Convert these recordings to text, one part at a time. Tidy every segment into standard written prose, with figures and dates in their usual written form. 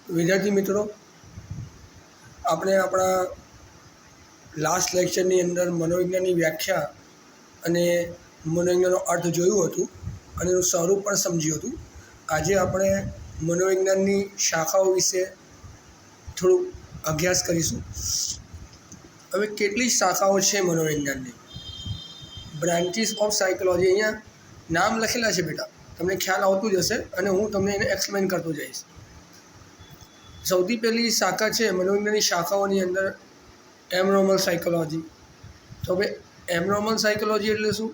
વિદ્યાર્થી મિત્રો, આપણે આપણા લાસ્ટ લેક્ચરની અંદર મનોવિજ્ઞાનની વ્યાખ્યા અને મનોવિજ્ઞાનનો અર્થ જોયું હતું અને એનું સ્વરૂપ પણ સમજ્યું હતું. આજે આપણે મનોવિજ્ઞાનની શાખાઓ વિશે થોડુંક અભ્યાસ કરીશું. હવે કેટલી શાખાઓ છે મનોવિજ્ઞાનની? બ્રાન્ચીસ ઓફ સાયકોલોજી અહીંયા નામ લખેલા છે બેટા, તમને ખ્યાલ આવતું જ હશે અને હું તમને એને એક્સપ્લેન કરતો જઈશ. સૌથી પહેલી શાખા છે મનોવિજ્ઞાનની શાખાઓની અંદર એબનોર્મલ સાયકોલોજી. તો હવે એબનોર્મલ સાયકોલોજી એટલે શું?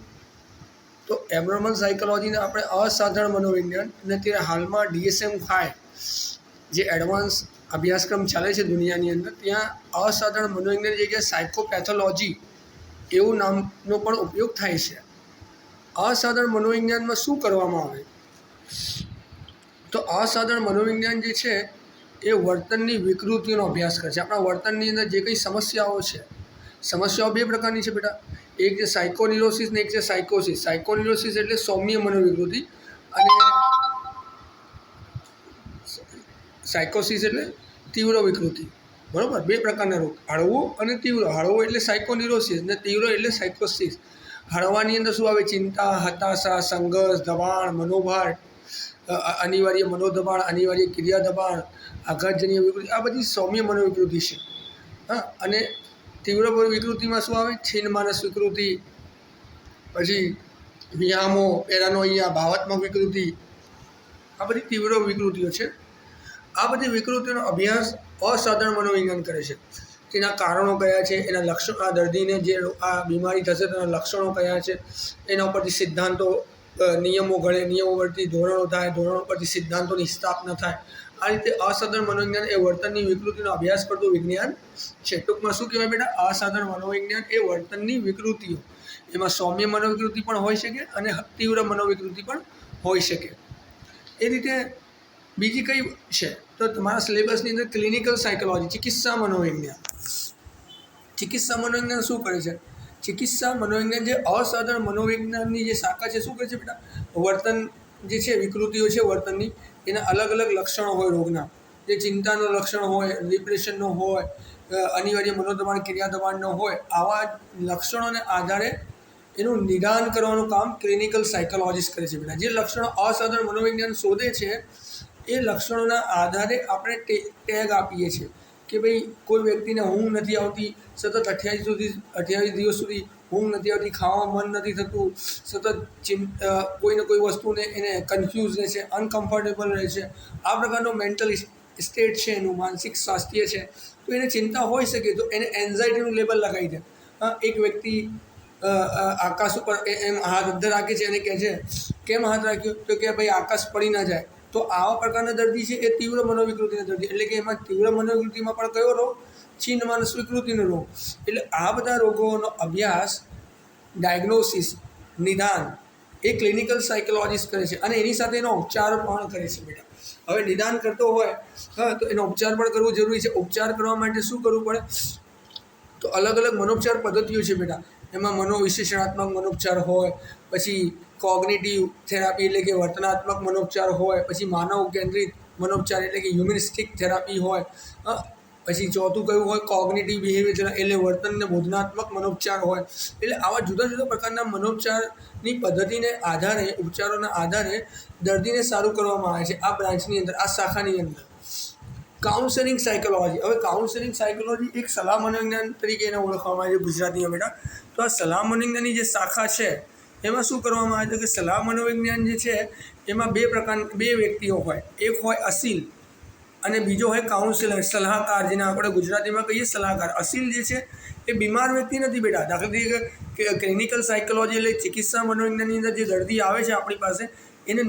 તો એબનોર્મલ સાયકોલોજીને આપણે અસાધારણ મનોવિજ્ઞાન અને અત્યારે હાલમાં DSM-5 જે એડવાન્સ અભ્યાસક્રમ ચાલે છે દુનિયાની અંદર, ત્યાં અસાધારણ મનોવિજ્ઞાન જગ્યાએ સાયકોપેથોલોજી એવું નામનો પણ ઉપયોગ થાય છે. અસાધારણ મનોવિજ્ઞાનમાં શું કરવામાં આવે? તો અસાધારણ મનોવિજ્ઞાન જે છે એ વર્તનની વિકૃતિનો અભ્યાસ કરે છે. આપણા વર્તનની અંદર જે કંઈ સમસ્યાઓ છે, સમસ્યાઓ બે પ્રકારની છે બેટા, એક છે સાયકોન્યુરોસિસ ને એક છે સાયકોસિસ. સાયકોન્યુરોસિસ એટલે સૌમ્ય મનોવિકૃતિ અને સાયકોસિસ એટલે તીવ્ર વિકૃતિ. બરાબર, બે પ્રકારના રોગ, હળવો અને તીવ્ર. હળવો એટલે સાયકોન્યુરોસિસ ને તીવ્ર એટલે સાયકોસિસ. હળવાની અંદર શું આવે? ચિંતા, હતાશા, સંઘર્ષ, દબાણ, મનોભાર, અનિવાર્ય મનોદબાણ, અનિવાર્ય ક્રિયા દબાણ, આઘાતજન્ય વિકૃતિ, આ બધી સૌમ્ય મનોવિકૃતિ છે. હા, અને તીવ્ર વિકૃતિમાં શું આવે? છીન માનસ વિકૃતિ, પછી વિયામો, પેરાનોઇયા, ભાવાત્મક વિકૃતિ, આ બધી તીવ્ર વિકૃતિઓ છે. આ બધી વિકૃતિઓનો અભ્યાસ અસાધારણ મનોવિજ્ઞાન કરે છે. તેના કારણો કયા છે, એના લક્ષણો, આ દર્દીને જે આ બીમારી થશે તેના લક્ષણો કયા છે, એના ઉપરથી સિદ્ધાંતો, નિયમો ઘડે, નિયમો પરથી ધોરણો થાય, ધોરણો પરથી સિદ્ધાંતોની સ્થાપના થાય. આ રીતે અસાધારણ મનોવિજ્ઞાન એ વર્તનની વિકૃતિનો અભ્યાસ કરતું વિજ્ઞાન છે. ટૂંકમાં શું કહેવાય બેટા? અસાધારણ મનોવિજ્ઞાન એ વર્તનની વિકૃતિઓ, એમાં સૌમ્ય મનોવિકૃતિ પણ હોઈ શકે અને તીવ્ર મનોવિકૃતિ પણ હોઈ શકે. એ રીતે બીજી કઈ છે? તો તમારા સિલેબસની અંદર ક્લિનિકલ સાયકોલોજી, ચિકિત્સા મનોવિજ્ઞાન. ચિકિત્સા મનોવિજ્ઞાન શું કરે છે? ચિકિત્સા મનોવિજ્ઞાન જે અસાધારણ મનોવિજ્ઞાનની જે શાખા છે, શું કરે છે બેટા? વર્તન જે છે, વિકૃતિઓ છે વર્તનની, એના અલગ અલગ લક્ષણો હોય રોગના. જે ચિંતાનો લક્ષણ હોય, ડિપ્રેશનનો હોય, અનિવાર્ય મનોદબાણ, ક્રિયા દબાણનો હોય, આવા લક્ષણોને આધારે એનું નિદાન કરવાનું કામ ક્લિનિકલ સાયકોલોજીસ્ટ કરે છે બેટા. જે લક્ષણો અસાધારણ મનોવિજ્ઞાન શોધે છે એ લક્ષણોના આધારે આપણે ટેગ આપીએ છીએ કે ભાઈ કોઈ વ્યક્તિને ઊંઘ નથી આવતી, સતત 28 દિવસ સુધી ઊંઘ નથી આવતી, ખાવામાં મન નથી થતું, સતત કોઈને કોઈ વસ્તુને એને કન્ફ્યુઝ રહે છે, અનકમ્ફર્ટેબલ રહે છે, આ પ્રકારનો મેન્ટલ સ્ટેટ છે, એનું માનસિક સ્વાસ્થ્ય છે, તો એને ચિંતા હોઈ શકે. તો એને એન્ઝાઇટીનું લેબલ લગાવી દે. એક વ્યક્તિ આકાશ ઉપર એમ હાથ અદ્ધર રાખે છે અને કહે છે, કેમ હાથ રાખ્યો? તો કે ભાઈ આકાશ પડી ના જાય. તો આવા પ્રકારના દર્દી છે એ તીવ્ર મનોવિકૃતિના દર્દી, એટલે કે એમાં તીવ્ર મનોવિકૃતિમાં પણ કયો રોગ? છીન માનસ વિકૃતિનો રોગ. એટલે આ બધા રોગોનો અભ્યાસ, ડાયગ્નોસિસ, નિદાન એ ક્લિનિકલ સાયકોલોજીસ્ટ કરે છે અને એની સાથે એનો ઉપચાર પણ કરે છે બેટા. હવે નિદાન કરતો હોય તો એનો ઉપચાર પણ કરવો જરૂરી છે. ઉપચાર કરવા માટે શું કરવું પડે? તો અલગ અલગ મનોપચાર પદ્ધતિઓ છે બેટા. એમાં મનોવિશ્લેષણાત્મક મનોપચાર હોય, પછી કોગ્નિટિવ થેરાપી એટલે કે વર્તનાત્મક મનોપચાર હોય, પછી માનવ કેન્દ્રિત મનોપચાર એટલે કે હ્યુમનિસ્ટિક થેરાપી હોય, પછી ચોથું કયું હોય? કોગ્નિટિવ બિહેવિયર એટલે વર્તનને બોધનાત્મક મનોપચાર હોય. એટલે આવા જુદા જુદા પ્રકારના મનોપચારની પદ્ધતિને આધારે, ઉપચારોના આધારે દર્દીને સારું કરવામાં આવે છે આ બ્રાન્ચની અંદર, આ શાખાની અંદર. Counselling psychology. હવે કાઉન્સેલિંગ સાયકોલોજી એક સલાહ મનોવિજ્ઞાન તરીકે એને ઓળખવામાં આવે છે ગુજરાતીમાં બેટા. તો આ સલાહ મનોવિજ્ઞાનની જે શાખા છે એમાં શું કરવામાં આવે છે કે સલાહ મનોવિજ્ઞાન જે છે એમાં બે વ્યક્તિઓ હોય. એક હોય અસીલ અને બીજો હોય કાઉન્સિલર, સલાહકાર, જેને આપણે ગુજરાતીમાં કહીએ સલાહકાર. અસીલ જે છે એ બીમાર વ્યક્તિ નથી બેટા. દાખલા તરીકે ક્લિનિકલ સાયકોલોજી એટલે ચિકિત્સા મનોવિજ્ઞાનની અંદર જે દર્દી આવે છે આપણી પાસે, એને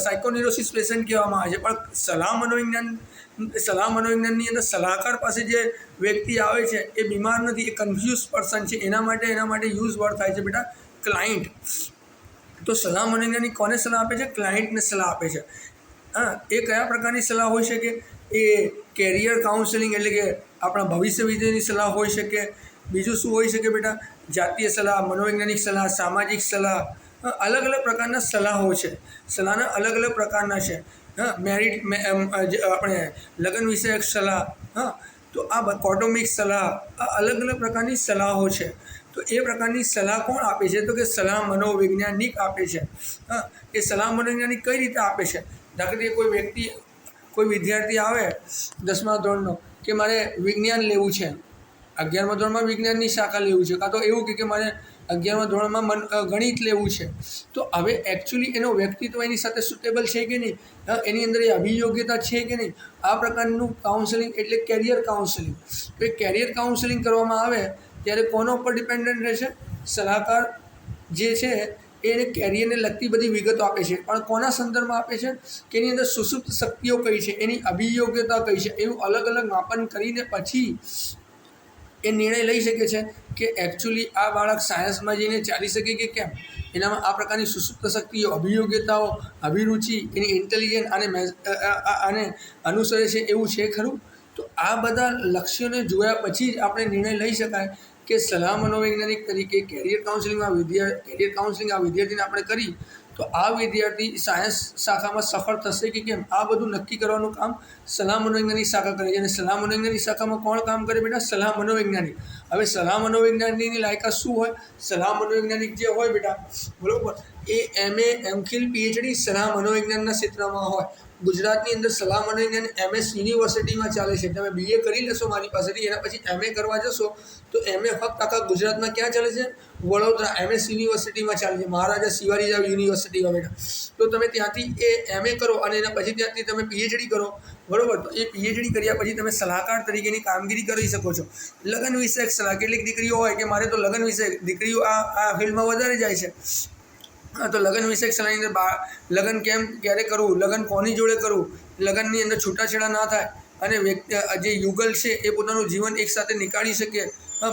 સાયકોન્યુરોસિસ પેશન્ટ કહેવામાં આવે છે. પણ સલાહ મનોવિજ્ઞાનની અંદર સલાહકાર પાસે જે વ્યક્તિ આવે છે એ બીમાર નથી, એ કન્ફ્યુઝ પર્સન છે. એના માટે યુઝ વર્ડ થાય છે બેટા ક્લાયન્ટ. તો સલાહ મનોવિજ્ઞાની કોને સલાહ આપે છે? ક્લાયન્ટને સલાહ આપે છે. હા, એ કયા પ્રકારની સલાહ હોઈ શકે? એ કેરિયર કાઉન્સેલિંગ એટલે કે આપણા ભવિષ્ય વિશેની સલાહ હોઈ શકે. બીજું શું હોઈ શકે બેટા? જાતીય સલાહ, મનોવૈજ્ઞાનિક સલાહ, સામાજિક સલાહ, અલગ અલગ પ્રકારના સલાહો છે. સલાહના અલગ અલગ પ્રકારના છે. હા મેરિટ આપણે લગ્ન વિષયક સલાહ, હા તો આ કૌટુંબિક સલાહ, આ અલગ અલગ પ્રકારની સલાહો છે. તો એ પ્રકારની સલાહ કોણ આપે છે? તો કે સલાહ મનોવૈજ્ઞાનિક આપે છે. હા એ સલાહ મનોવૈજ્ઞાનિક કઈ રીતે આપે છે? દાખલા તરીકે કોઈ વિદ્યાર્થી આવે 10મા ધોરણનો કે મારે વિજ્ઞાન લેવું છે, 11મા ધોરણમાં વિજ્ઞાનની શાખા લેવું છે, કાં તો એવું કે મારે 11મા ધોરણમાં ગણિત લેવું છે. તો હવે એકચ્યુઅલી એનો વ્યક્તિત્વ એની સાથે સુટેબલ છે કે નહીં, એની અંદર એ અભિયોગ્યતા છે કે નહીં, આ પ્રકારનું કાઉન્સેલિંગ એટલે કેરિયર કાઉન્સેલિંગ. તો એ કેરિયર કાઉન્સેલિંગ કરવામાં આવે ત્યારે કોના ઉપર ડિપેન્ડન્ટ રહેશે? સલાહકાર જે છે એને કેરિયરને લગતી બધી વિગતો આપે છે, પણ કોના સંદર્ભમાં આપે છે કે એની અંદર સુસુપ્ત શક્તિઓ કઈ છે, એની અભિયોગ્યતા કઈ છે, એવું અલગ અલગ માપન કરીને પછી એ નિર્ણય લઈ શકે છે કે એકચ્યુઅલી આ બાળક સાયન્સમાં જઈને ચાલી શકે કે કેમ, એનામાં આ પ્રકારની સુસુપ્ત શક્તિઓ, અભિયોગ્યતાઓ, અભિરુચિ, એની ઇન્ટેલિજન્સ આને અનુસરે છે એવું છે ખરું? તો આ બધા લક્ષ્યોને જોયા પછી જ આપણે નિર્ણય લઈ શકાય કે સલાહ મનોવૈજ્ઞાનિક તરીકે કેરિયર કાઉન્સેલિંગ આ વિદ્યાર્થીને આપણે કરી તો આ વિદ્યાર્થી સાયન્સ શાખામાં સફળ થશે કે કેમ, આ બધું નક્કી કરવાનું કામ સલાહ મનોવૈજ્ઞાનિક શાખા કરે છે. અને સલાહ મનોવૈજ્ઞાનિક શાખામાં કોણ કામ કરે બેટા? સલાહ મનોવૈજ્ઞાનિક. હવે સલાહ મનોવૈજ્ઞાનિકની લાયકાત શું હોય? સલાહ મનોવૈજ્ઞાનિક જે હોય બેટા, બરાબર, એ MA, MPhil, PhD સલાહ મનોવૈજ્ઞાનના ક્ષેત્રમાં હોય. ગુજરાતની અંદર સલાહ મનોવૈજ્ઞાન MS યુનિવર્સિટીમાં ચાલે છે. તમે BA કરી લેશો મારી પાસેથી, એના પછી MA કરવા જશો તો MA ફક્ત આખા ગુજરાતમાં ક્યાં ચાલે છે? વડોદરા MS યુનિવર્સિટીમાં ચાલે છે, મહારાજા શિવાજીરાવ યુનિવર્સિટીમાં બેટા. તો તમે ત્યાંથી એ MA કરો અને એના પછી ત્યાંથી તમે PhD કરો, બરાબર. તો એ PhD કર્યા પછી તમે સલાહકાર તરીકેની કામગીરી કરી શકો છો. લગ્ન વિષયક સલાહ, કેટલીક દીકરીઓ હોય કે મારે તો લગ્ન વિષયક, દીકરીઓ આ ફિલ્ડમાં વધારે જાય છે. તો લગ્ન વિષયક સલાહની અંદર લગ્ન ક્યારે કરવું, લગ્ન કોની જોડે કરવું, લગ્નની અંદર છૂટાછેડા ના થાય અને જે યુગલ છે એ પોતાનું જીવન એકસાથે નીકાળી શકે,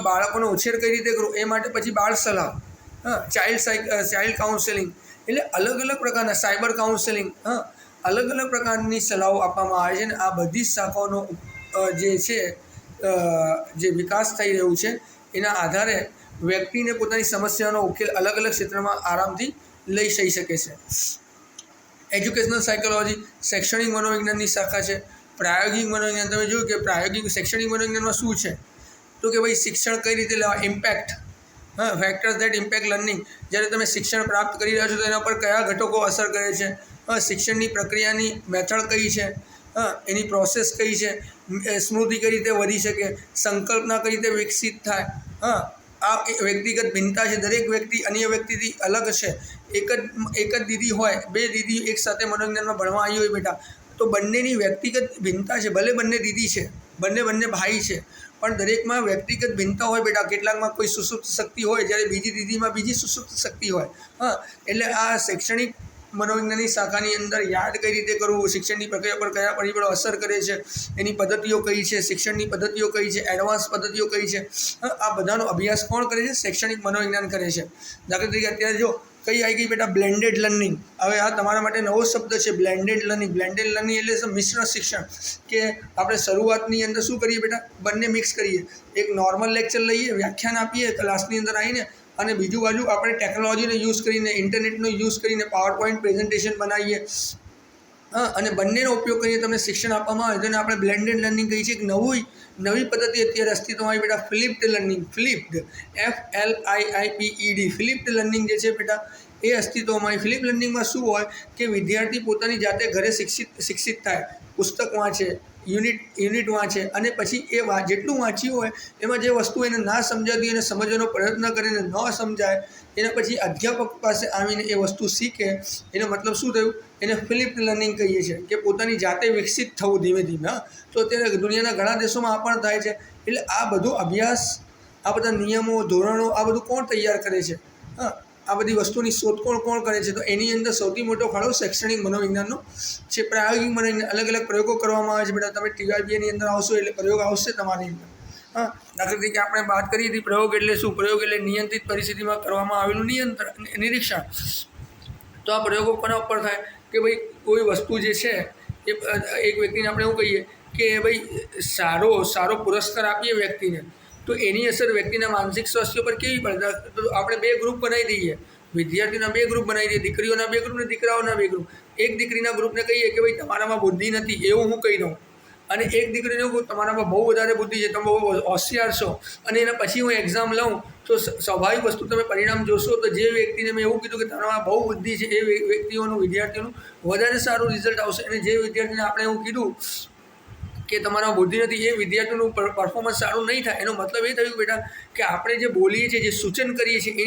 બાળકોનો ઉછેર કઈ રીતે કરવો એ માટે પછી બાળ સલાહ, ચાઇલ્ડ કાઉન્સેલિંગ, એટલે અલગ અલગ પ્રકારના સાયબર કાઉન્સેલિંગ, અલગ અલગ પ્રકારની સલાહો આપવામાં આવે છે. અને આ બધી જ શાખાઓનો જે છે જે વિકાસ થઈ રહ્યું છે એના આધારે વ્યક્તિને પોતાની સમસ્યાનો ઉકેલ અલગ અલગ ક્ષેત્રમાં આરામથી લઈ જઈ શકે છે. એજ્યુકેશનલ સાયકોલોજી શૈક્ષણિક મનોવિજ્ઞાનની શાખા છે. પ્રાયોગિક મનોવિજ્ઞાન, તમે જોયું કે પ્રાયોગિક શૈક્ષણિક મનોવિજ્ઞાનમાં શું છે? તો કે ભાઈ શિક્ષણ કઈ રીતે લેવા, impact, factors that impact learning. જ્યારે તમે શિક્ષણ પ્રાપ્ત કરી રહ્યા છો તો એના પર કયા ઘટકો અસર કરે છે, શિક્ષણની પ્રક્રિયાની મેથડ કઈ છે, એની પ્રોસેસ કઈ છે, સ્મૃતિ કઈ રીતે વધી શકે, સંકલ્પના કઈ રીતે વિકસિત થાય. આ વ્યક્તિગત ભિન્નતા છે, દરેક વ્યક્તિ અન્ય વ્યક્તિથી અલગ છે. એક જ દીદી હોય, બે દીદી એકસાથે મનોવિજ્ઞાનમાં ભણવા આવી હોય બેટા, તો બંનેની વ્યક્તિગત ભિન્નતા છે. ભલે બંને દીદી છે, બંને ભાઈ છે, પણ દરેકમાં વ્યક્તિગત ભિન્નતા હોય બેટા. કેટલાકમાં કોઈ સુસુપ્ત શક્તિ હોય, જ્યારે બીજી દીદીમાં બીજી સુસુપ્ત શક્તિ હોય. એટલે આ શૈક્ષણિક મનોવિજ્ઞાનની શાખાની અંદર યાદ કઈ રીતે કરવું, શિક્ષણની પ્રક્રિયા પર કયા પરિબળો અસર કરે છે, એની પદ્ધતિઓ કઈ છે, શિક્ષણની પદ્ધતિઓ કઈ છે, એડવાન્સ પદ્ધતિઓ કઈ છે, આ બધાનો અભ્યાસ કોણ કરે છે? શૈક્ષણિક મનોવિજ્ઞાન કરે છે. દાખલા તરીકે અત્યારે જો કઈ આવી ગઈ બેટા? Blended learning. હવે આ તમારા માટે નવો શબ્દ છે, બ્લેન્ડેડ લર્નિંગ. બ્લેન્ડેડ લર્નિંગ એટલે મિશ્ર શિક્ષણ, કે આપણે શરૂઆતની અંદર શું કરીએ બેટા? બંને મિક્સ કરીએ. એક નોર્મલ લેક્ચર લઈએ, વ્યાખ્યાન આપીએ ક્લાસની અંદર આવીને, અને બીજું બાજુ આપણે ટેકનોલોજીનો યુઝ કરીને, ઇન્ટરનેટનો યુઝ કરીને પાવર પોઈન્ટ પ્રેઝન્ટેશન બનાવીએ, અને બંનેનો ઉપયોગ કરીને તમને શિક્ષણ આપવામાં આવે. તેને આપણે બ્લેન્ડેડ લર્નિંગ કહીએ છીએ. એક નવી પદ્ધતિ અત્યારે અસ્તિત્વમાં આવી બેટા, ફ્લિપ્ડ લર્નિંગ. ફ્લિપ્ડ, FLIIPED, ફ્લિપ્ડ લર્નિંગ જે છે બેટા એ અસ્તિત્વમાં આવી. ફ્લિપ લર્નિંગમાં શું હોય કે વિદ્યાર્થી પોતાની જાતે ઘરે શિક્ષિત થાય, પુસ્તક વાંચે, યુનિટ વાંચે, અને પછી એ જેટલું વાંચ્યું હોય એમાં જે વસ્તુ એને ના સમજાતી એને સમજવાનો પ્રયત્ન કરીને ન સમજાય, એના પછી અધ્યાપક પાસે આવીને એ વસ્તુ શીખે. એનો મતલબ શું થયું? એને ફ્લિપ્ડ લર્નિંગ કહીએ છીએ, કે પોતાની જાતે વિકસિત થવું ધીમે ધીમે. તો અત્યારે દુનિયાના ઘણા દેશોમાં આ પણ થાય છે. એટલે આ બધો અભ્યાસ, આ બધા નિયમો, ધોરણો, આ બધું કોણ તૈયાર કરે છે? આ બધી વસ્તુની શોધખોળ કોણ કરે છે? તો એની અંદર સૌથી મોટો ફાળો શૈક્ષણિક મનોવિજ્ઞાનનો છે. પ્રાયોગિક મનોવિજ્ઞાન, અલગ અલગ પ્રયોગો કરવામાં આવે છે બેટા. તમે TYBની અંદર આવશો એટલે પ્રયોગ આવશે તમારી અંદર. દાખલા તરીકે આપણે વાત કરી હતી પ્રયોગ એટલે શું? પ્રયોગ એટલે નિયંત્રિત પરિસ્થિતિમાં કરવામાં આવેલું નિરીક્ષણ. તો આ પ્રયોગો કોના ઉપર થાય? કે ભાઈ કોઈ વસ્તુ જે છે એ એક વ્યક્તિને આપણે એવું કહીએ કે ભાઈ સારો પુરસ્કાર આપીએ વ્યક્તિને, તો એની અસર વ્યક્તિના માનસિક સ્વાસ્થ્ય પર કેવી પડે? તો આપણે બે ગ્રુપ બનાવી દઈએ. વિદ્યાર્થીઓના 2 ગ્રુપ બનાવી દઈએ, દીકરીઓના 2 ગ્રુપ ને દીકરાઓના 2 ગ્રુપ. એક દીકરીના ગ્રુપને કહીએ કે ભાઈ તમારામાં બુદ્ધિ નથી એવું હું કહી દઉં, અને એક દીકરીને કહું તમારામાં બહુ વધારે બુદ્ધિ છે, તમે બહુ હોશિયાર છો, અને એના પછી હું એક્ઝામ લઉં તો સ્વાભાવિક વસ્તુ તમે પરિણામ જોશો તો જે વ્યક્તિને મેં એવું કીધું કે તમારામાં બહુ બુદ્ધિ છે એ વ્યક્તિઓનું વિદ્યાર્થીઓનું વધારે સારું રિઝલ્ટ આવશે, અને જે વિદ્યાર્થીને આપણે એવું કીધું કે તમારામાં બુદ્ધિ નથી એ વિદ્યાર્થીનું પરફોર્મન્સ સારું નહીં થાય. એનો મતલબ એ થયું બેટા કે આપણે જે બોલીએ છીએ, જે સૂચન કરીએ છીએ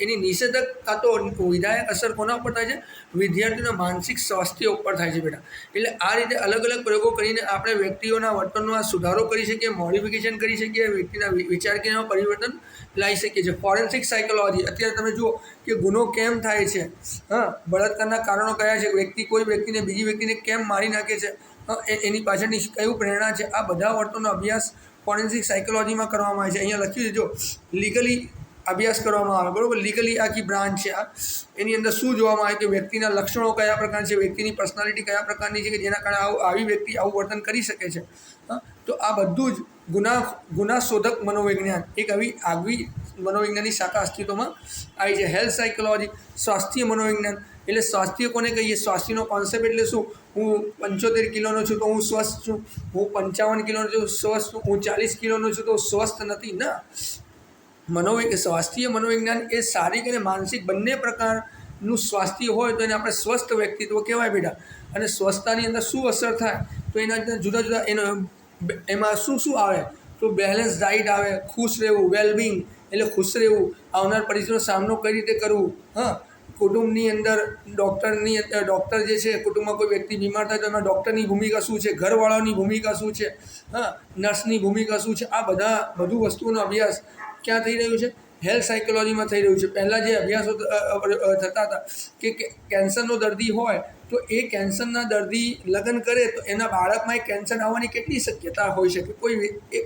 એની નિષેધક કાં તો વિધાયક અસર કોના ઉપર થાય છે? વિદ્યાર્થીઓના માનસિક સ્વાસ્થ્ય ઉપર થાય છે બેટા. એટલે આ રીતે અલગ અલગ પ્રયોગો કરીને આપણે વ્યક્તિઓના વર્તનમાં સુધારો કરી શકીએ, મોડિફિકેશન કરી શકીએ, વ્યક્તિના વિચાર ક્રિયામાં પરિવર્તન લાવી શકીએ છીએ. ફોરેન્સિક સાયકોલોજી, અત્યારે તમે જુઓ કે ગુનો કેમ થાય છે, બળાત્કારના કારણો કયા છે, કોઈ વ્યક્તિને બીજી વ્યક્તિને કેમ મારી નાખે છે, એની પાછળની કયું પ્રેરણા છે, આ બધા વર્તનનો અભ્યાસ ફોરેન્સિક સાયકોલોજીમાં કરવામાં આવે છે. અહીંયા લખ્યું છે જો લીગલી અભ્યાસ કરવામાં આવે, બરાબર. લીગલી આખી બ્રાન્ચ છે આ. એની અંદર શું જોવામાં આવે કે વ્યક્તિના લક્ષણો કયા પ્રકાર છે, વ્યક્તિની પર્સનાલિટી કયા પ્રકારની છે કે જેના કારણે આવી વ્યક્તિ આવું વર્તન કરી શકે છે. તો આ બધું જ ગુના શોધક મનોવિજ્ઞાન એક આગવી મનોવિજ્ઞાનની શાખા અસ્તિત્વમાં આવી છે. હેલ્થ સાયકોલોજી, સ્વાસ્થ્ય મનોવિજ્ઞાન. એટલે સ્વાસ્થ્ય કોને કહીએ? સ્વાસ્થ્યનો કોન્સેપ્ટ એટલે શું? હું 75 કિલોનો છું તો હું સ્વસ્થ છું, હું 55 કિલોનો છું સ્વસ્થ છું, હું 40 કિલોનો છું તો સ્વસ્થ નથી ના. સ્વાસ્થ્ય મનોવિજ્ઞાન એ શારીરિક અને માનસિક બંને પ્રકારનું સ્વાસ્થ્ય હોય તો એને આપણે સ્વસ્થ વ્યક્તિત્વ કહેવાય બેટા. અને સ્વસ્થતાની અંદર શું અસર થાય તો એના જુદા જુદા એમાં શું શું આવે તો બેલેન્સ ડાયટ આવે, ખુશ રહેવું, વેલબિંગ એટલે ખુશ રહેવું, આવનાર પરિસ્થિતિનો સામનો કઈ રીતે કરવું, કુટુંબની અંદર ડૉક્ટર જે છે, કુટુંબમાં કોઈ વ્યક્તિ બીમાર થાય તો એમાં ડૉક્ટરની ભૂમિકા શું છે, ઘરવાળાની ભૂમિકા શું છે, નર્સની ભૂમિકા શું છે, આ બધું વસ્તુઓનો અભ્યાસ ક્યાં થઈ રહ્યું છે? હેલ્થ સાયકોલોજીમાં થઈ રહ્યું છે. પહેલાં જે અભ્યાસો થતા હતા કે કેન્સરનો દર્દી હોય તો એ કેન્સરના દર્દી લગ્ન કરે તો એના બાળકમાં એ કેન્સર આવવાની કેટલી શક્યતા હોઈ શકે?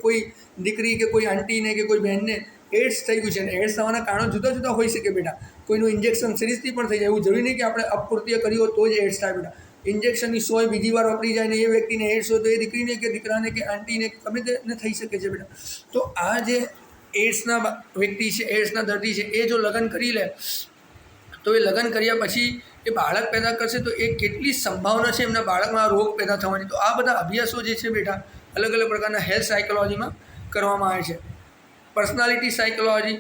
કોઈ દીકરી કે કોઈ આંટીને કે કોઈ બહેનને એડ્સ થઈ ગયું છે, અને એડ્સ થવાના કારણો જુદા જુદા હોઈ શકે બેટા. કોઈનું ઇન્જેક્શન સિરીઝથી પણ થઈ જાય, એવું જરૂરી નહીં કે આપણે અપૂર્તિય કરી હોય તો જ એડ્સ થાય બેટા. ઇન્જેક્શનની સોય બીજી વાર વાપરી જાય ને એ વ્યક્તિને એડ્સ હોય તો એ દીકરીને કે દીકરાને કે આંટીને ગમે તેને થઈ શકે છે બેટા. તો આ જે એડ્સના વ્યક્તિ છે, એડ્સના દર્દી છે, એ જો લગ્ન કરી લે તો એ લગ્ન કર્યા પછી એ બાળક પેદા કરશે તો એ કેટલી સંભાવના છે એમના બાળકમાં આ રોગ પેદા થવાની. તો આ બધા અભ્યાસો જે છે બેટા અલગ અલગ પ્રકારના હેલ્થ સાયકોલોજીમાં કરવામાં આવે છે. પર્સનાલિટી સાયકોલોજી,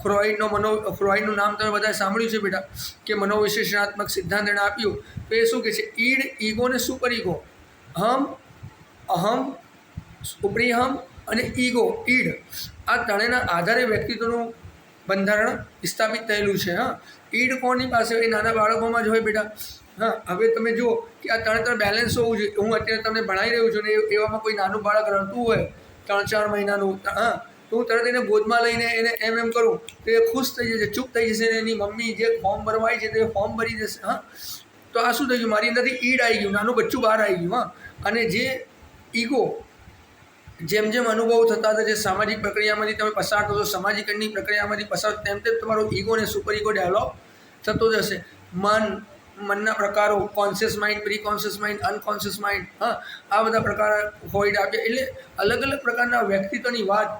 ફ્રોઇડનું નામ તમે બધાએ સાંભળ્યું છે બેટા કે મનોવિશ્લેષણાત્મક સિદ્ધાંત એણે આપ્યું તો એ શું કહે છે? ઈડ, ઈગો ને સુપર ઈગો, અહમ, ઉપરી અહમ અને ઈડ, આ ત્રણેયના આધારે વ્યક્તિત્વનું બંધારણ સ્થાપિત થયેલું છે. ઈડ કોની પાસે? એ નાના બાળકોમાં જ હોય બેટા. હવે તમે જુઓ કે આ ત્રણ બેલેન્સ હોવું જોઈએ. હું અત્યારે તમને ભણાવી રહ્યો છું ને એવામાં કોઈ નાનું બાળક રડતું હોય 3-4 મહિનાનું, તો હું તરત એને ગોદમાં લઈને એને એમ કરું તો એ ખુશ થઈ જશે, ચૂપ થઈ જશે, અને એની મમ્મી જે ફોર્મ ભરવાય છે તો એ ફોર્મ ભરી જશે. તો આ શું થઈ ગયું? મારી અંદરથી ઈડ આવી ગયું, નાનું બચ્ચું બહાર આવી ગયું. અને જે ઈગો જેમ જેમ અનુભવ થતા હતા, જે સામાજિક પ્રક્રિયામાંથી તમે પસાર થશો, સામાજિકની પ્રક્રિયામાંથી પસાર તેમ તેમ તમારો ઈગો અને સુપર ઈગો ડેવલપ થતો જશે. મનના પ્રકારો, conscious mind, pre conscious mind, unconscious mind, આ બધા પ્રકાર ફ્રોઇડ આપ્યા. એટલે અલગ અલગ પ્રકારના વ્યક્તિત્વની વાત,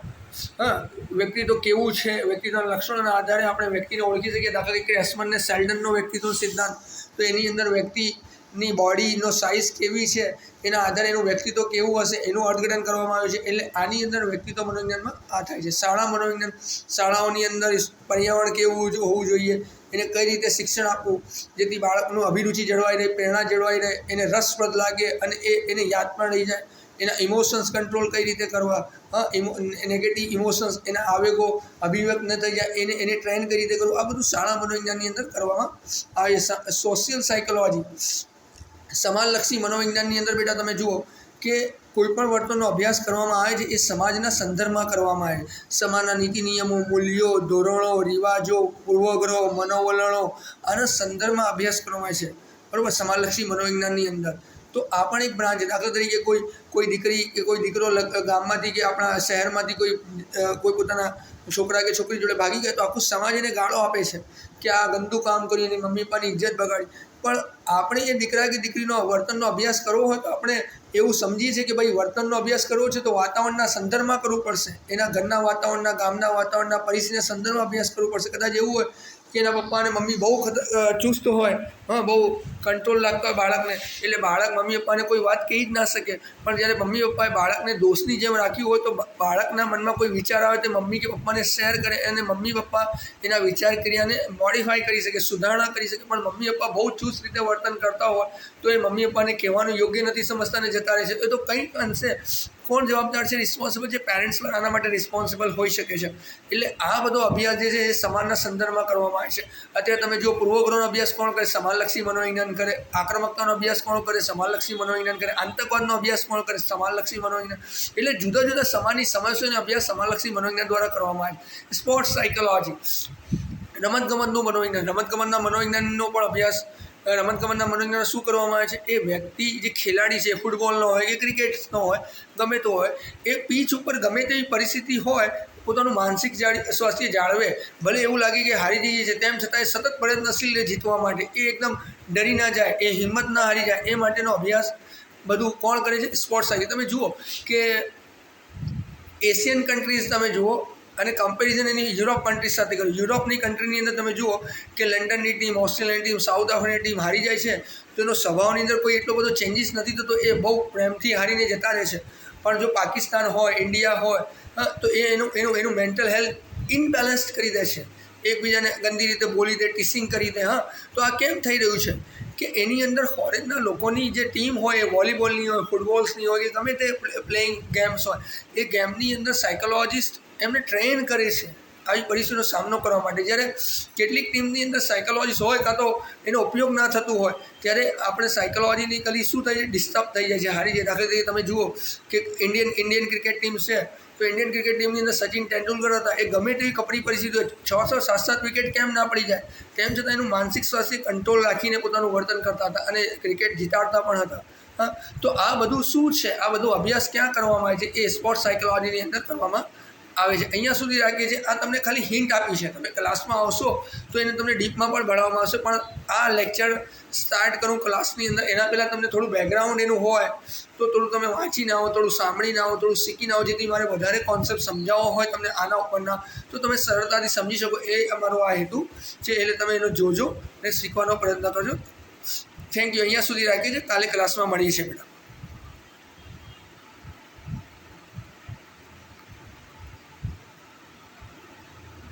વ્યક્તિત્વ કેવું છે, વ્યક્તિત્વના લક્ષણોના આધારે આપણે વ્યક્તિને ઓળખી શકીએ. દાખલા તરીકે એસ્મન ને સેલ્ડનનો વ્યક્તિત્વ સિદ્ધાંત, તો એની અંદર વ્યક્તિની બોડીનો સાઇઝ કેવી છે એના આધારે એનું વ્યક્તિત્વ કેવું હશે એનું અર્થઘટન કરવામાં આવ્યું છે. એટલે આની અંદર વ્યક્તિત્વ મનોવિજ્ઞાનમાં આ થાય છે. શાળા મનોવિજ્ઞાન, શાળાઓની અંદર પર્યાવરણ કેવું હોવું જોઈએ, એને કઈ રીતે શિક્ષણ આપવું જેથી બાળકનું અભિરુચિ જળવાઈ રહે, પ્રેરણા જળવાઈ રહે, એને રસપ્રદ લાગે અને એને યાદ પણ રહી જાય. એના ઇમોશન્સ કંટ્રોલ કઈ રીતે કરવા, નેગેટિવ ઇમોશન્સ, એના આવેગો અભિવ્યક્ત ન થઈ જાય એને ટ્રેન કઈ રીતે કરવું, આ બધું શાળા મનોવિજ્ઞાનની અંદર કરવામાં આવે. સોશિયલ સાયકોલોજી, સમાજલક્ષી મનોવિજ્ઞાનની અંદર બેટા તમે જુઓ કે કોઈપણ વર્તનનો અભ્યાસ કરવામાં આવે છે એ સમાજના સંદર્ભમાં કરવામાં આવે છે. સમાજના નીતિ નિયમો, મૂલ્યો, ધોરણો, રિવાજો, પૂર્વગ્રહો, મનોવલણો આના સંદર્ભમાં અભ્યાસ કરવામાં આવે છે, બરાબર, સમાજલક્ષી મનોવિજ્ઞાનની અંદર. તો આ પણ એક બ્રાન્ચ છે. દાખલા તરીકે કોઈ દીકરી કે કોઈ દીકરો ગામમાંથી કે આપણા શહેરમાંથી કોઈ પોતાના છોકરા કે છોકરી જોડે ભાગી ગયા તો આખું સમાજ એને ગાળો આપે છે કે આ ગંદુ કામ કર્યું, એની મમ્મી પપ્પાની ઇજ્જત બગાડી. પણ આપણે એ દીકરા કે દીકરીનો વર્તનનો અભ્યાસ કરવો હોય તો આપણે એવું સમજીએ છીએ કે ભાઈ વર્તનનો અભ્યાસ કરવો છે તો વાતાવરણના સંદર્ભમાં કરવું પડશે, એના ઘરના વાતાવરણના, ગામના વાતાવરણના, પરિસ્થિતિના સંદર્ભમાં અભ્યાસ કરવો પડશે. કદાચ એવું હોય કે એના પપ્પા અને મમ્મી બહુ ચુસ્ત હોય, બહુ કંટ્રોલ લાગતો હોય બાળકને, એટલે બાળક મમ્મી પપ્પાને કોઈ વાત કહી જ ના શકે. પણ જ્યારે મમ્મી પપ્પાએ બાળકને દોસ્તની જેમ રાખ્યું હોય તો બાળકના મનમાં કોઈ વિચાર આવે તો મમ્મી કે પપ્પાને શેર કરે અને મમ્મી પપ્પા એના વિચાર ક્રિયાને મોડિફાઈ કરી શકે, સુધારણા કરી શકે. પણ મમ્મી પપ્પા બહુ ચુસ્ત રીતે વર્તન કરતા હોય તો એ મમ્મી પપ્પાને કહેવાનું યોગ્ય નથી સમજતા ને જતા રહે છે. એ તો કંઈક અંશે કોણ જવાબદાર છે, રિસ્પોન્સિબલ છે, પેરેન્ટ્સ પણ આના માટે રિસ્પોન્સિબલ હોઈ શકે છે. એટલે આ બધો અભ્યાસ જે છે એ સમાજના સંદર્ભમાં કરવામાં આવે છે. અત્યારે તમે જો પૂર્વગ્રહનો અભ્યાસ કોણ કરે, સમાજલક્ષી મનોવિજ્ઞાન કરે. આક્રમકતાનો અભ્યાસ કોણ કરે, સમાજલક્ષી મનોવિજ્ઞાન કરે. આતંકવાદનો અભ્યાસ કોણ કરે, સમાજલક્ષી મનોવિજ્ઞાન. એટલે જુદા જુદા સમાજની સમસ્યાનો અભ્યાસ સમાજલક્ષી મનોવિજ્ઞાન દ્વારા કરવામાં આવે છે. સ્પોર્ટ્સ સાયકોલોજી, રમતગમતનું મનોવિજ્ઞાન, રમતગમતના મનોવિજ્ઞાનનો પણ અભ્યાસ. રમતગમતના મનોરંજનમાં શું કરવામાં આવે છે, એ વ્યક્તિ જે ખેલાડી છે, ફૂટબોલનો હોય કે ક્રિકેટનો હોય, ગમે તો હોય, એ પીચ ઉપર ગમે તેવી પરિસ્થિતિ હોય પોતાનું માનસિક સ્વાસ્થ્ય જાળવે. ભલે એવું લાગે કે હારી જઈએ છે તેમ છતાં એ સતત પ્રયત્નશીલ રહે જીતવા માટે. એ એકદમ ડરી ના જાય, એ હિંમત ના હારી જાય, એ માટેનો અભ્યાસ બધું કોણ કરે છે, સ્પોર્ટ્સ સાયન્સ. તમે જુઓ કે એશિયન કન્ટ્રીઝ તમે જુઓ અને કમ્પેરિઝન એની યુરોપ કન્ટ્રીઝ સાથે કર્યું. યુરોપની કન્ટ્રીની અંદર તમે જુઓ કે લંડનની ટીમ, ઓસ્ટ્રેલિયાની ટીમ, સાઉથ આફ્રિકાની ટીમ હારી જાય છે તો એનો સ્વભાવની અંદર કોઈ એટલો બધો ચેન્જીસ નથી થતો, એ બહુ પ્રેમથી હારીને જતા રહે છે. પણ જો પાકિસ્તાન હોય, ઇન્ડિયા હોય, તો એ એનું મેન્ટલ હેલ્થ ઇનબેલેન્સ્ડ કરી દે છે, એકબીજાને ગંદી રીતે બોલી દે, ટીસિંગ કરી દે. તો આ કેમ થઈ રહ્યું છે કે એની અંદર ફોરેનના લોકોની જે ટીમ હોય, એ વોલીબોલની હોય, ફૂટબોલ્સની હોય કે ગમે તે પ્લેઇંગ ગેમ્સ હોય, એ ગેમની અંદર સાયકોલોજિસ્ટ એમને ટ્રેન કરે છે આવી પરિસ્થિતિનો સામનો કરવા માટે. જ્યારે કેટલીક ટીમની અંદર સાયકોલોજીસ્ટ હોય કાં તો એનો ઉપયોગ ના થતું હોય ત્યારે આપણે સાયકોલોજીની કલી શું થાય છે, ડિસ્ટર્બ થઈ જાય છે, હારી જાય. દાખલા તરીકે તમે જુઓ કે ઇન્ડિયન ક્રિકેટ ટીમ છે તો ઇન્ડિયન ક્રિકેટ ટીમની અંદર સચિન તેંડુલકર હતા. એ ગમે તેવી કપરી પરિસ્થિતિ હોય, 6 7 વિકેટ કેમ ના પડી જાય, તેમ છતાં એનું માનસિક સ્વાસ્થ્ય કંટ્રોલ રાખીને પોતાનું વર્તન કરતા હતા અને ક્રિકેટ જીતાડતા પણ હતા. તો આ બધું શું છે, આ બધું અભ્યાસ ક્યાં કરવામાં આવે છે, એ સ્પોર્ટ્સ સાયકોલોજીની અંદર કરવામાં આવે છે. અહીંયા સુધી રાખીએ છીએ. આ તમને ખાલી હિન્ટ આપી છે, તમે ક્લાસમાં આવશો તો એને તમને ડીપમાં પણ ભણાવવામાં આવશે. પણ આ લેક્ચર સ્ટાર્ટ કરું ક્લાસની અંદર એના પહેલાં તમને થોડું બેકગ્રાઉન્ડ એનું હોય તો થોડું તમે વાંચીને આવો, થોડું સાંભળીને આવો, થોડું શીખીને આવો, જેથી મારે વધારે કોન્સેપ્ટ સમજાવવો હોય તમને આના ઉપરના તો તમે સરળતાથી સમજી શકો. એ અમારો આ હેતુ છે. એટલે તમે એનો જોજો અને શીખવાનો પ્રયત્ન કરજો. Thank you. અહીંયા સુધી રાખીએ છીએ. કાલે ક્લાસમાં મળીએ છીએ બેટા.